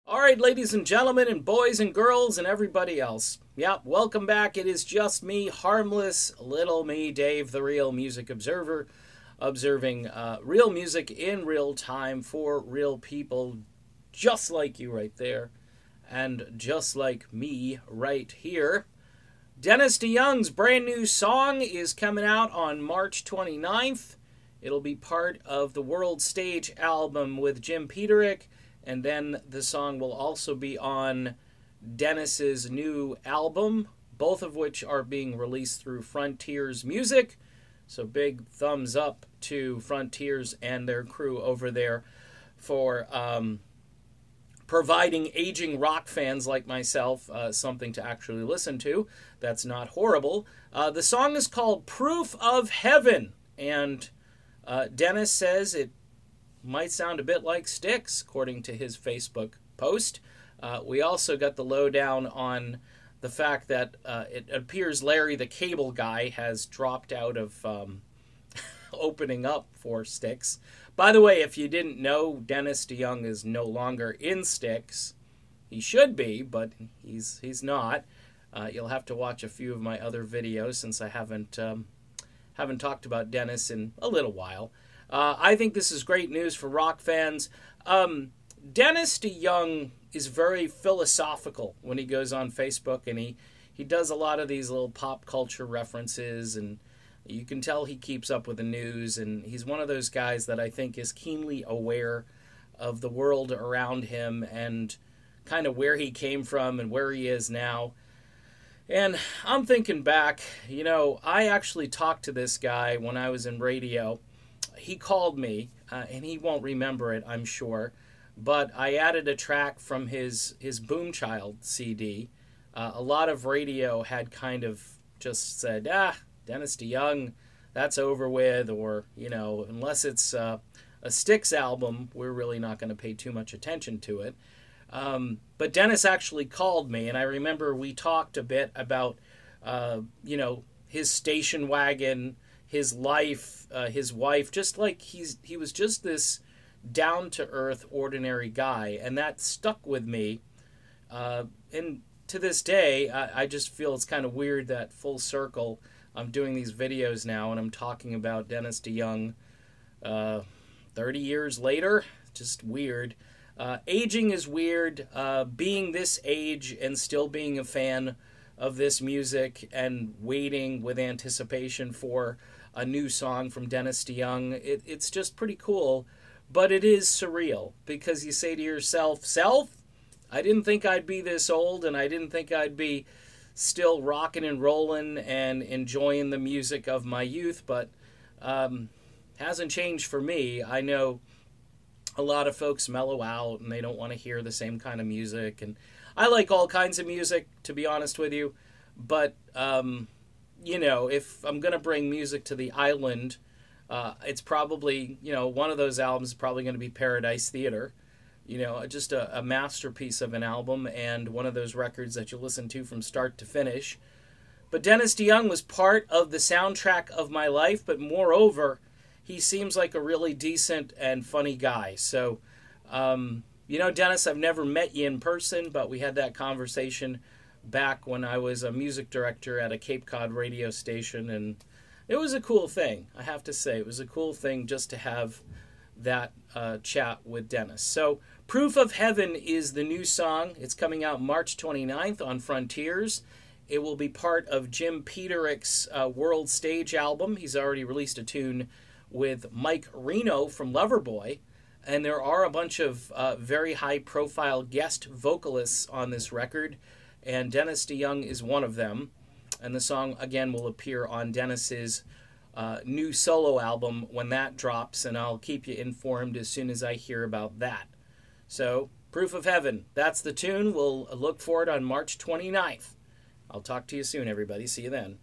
All right, ladies and gentlemen, and boys and girls, and everybody else. Yep, welcome back. It is just me, harmless little me, Dave, the real music observer, observing real music in real time for real people, just like you right there, and just like me right here. Dennis DeYoung's brand new song is coming out on March 29th. It'll be part of the World Stage album with Jim Peterick. And then the song will also be on Dennis's new album, both of which are being released through Frontiers Music. So big thumbs up to Frontiers and their crew over there for providing aging rock fans like myself something to actually listen to that's not horrible. The song is called Proof of Heaven, and Dennis says it might sound a bit like Styx, according to his Facebook post. We also got the lowdown on the fact that it appears Larry the Cable Guy has dropped out of opening up for Styx. By the way, if you didn't know, Dennis DeYoung is no longer in Styx. He should be, but he's not. You'll have to watch a few of my other videos since I haven't talked about Dennis in a little while. I think this is great news for rock fans. Dennis DeYoung is very philosophical when he goes on Facebook, and he does a lot of these little pop culture references, and you can tell he keeps up with the news, and he's one of those guys that I think is keenly aware of the world around him and kind of where he came from and where he is now. And I'm thinking back, I actually talked to this guy when I was in radio. He called me, and he won't remember it, I'm sure, but I added a track from his Boomchild CD. A lot of radio had kind of just said, Dennis DeYoung, that's over with, or, unless it's a Styx album, we're really not going to pay too much attention to it. But Dennis actually called me, and I remember we talked a bit about, his station wagon, his life, his wife, just like he was just this down-to-earth, ordinary guy, and that stuck with me. And to this day, I just feel it's kind of weird that full circle I'm doing these videos now, and I'm talking about Dennis DeYoung 30 years later. Just weird. Aging is weird. Being this age and still being a fan of this music and waiting with anticipation for a new song from Dennis DeYoung, it's just pretty cool, but it is surreal, because you say to yourself, I didn't think I'd be this old, and I didn't think I'd be still rocking and rolling and enjoying the music of my youth, but hasn't changed for me. I know a lot of folks mellow out and they don't want to hear the same kind of music, and I like all kinds of music, to be honest with you, but if I'm going to bring music to the island, it's probably, one of those albums is probably going to be Paradise Theater. Just a masterpiece of an album, and one of those records that you listen to from start to finish. But Dennis DeYoung was part of the soundtrack of my life, but moreover, he seems like a really decent and funny guy. So, Dennis, I've never met you in person, but we had that conversation back when I was a music director at a Cape Cod radio station, and it was a cool thing, I have to say. It was a cool thing just to have that chat with Dennis. So, Proof of Heaven is the new song. It's coming out March 29th on Frontiers. It will be part of Jim Peterick's World Stage album. He's already released a tune with Mike Reno from Loverboy, and there are a bunch of very high-profile guest vocalists on this record, and Dennis DeYoung is one of them. And the song, again, will appear on Dennis's new solo album when that drops, and I'll keep you informed as soon as I hear about that. So, Proof of Heaven, that's the tune. We'll look for it on March 29th. I'll talk to you soon, everybody. See you then.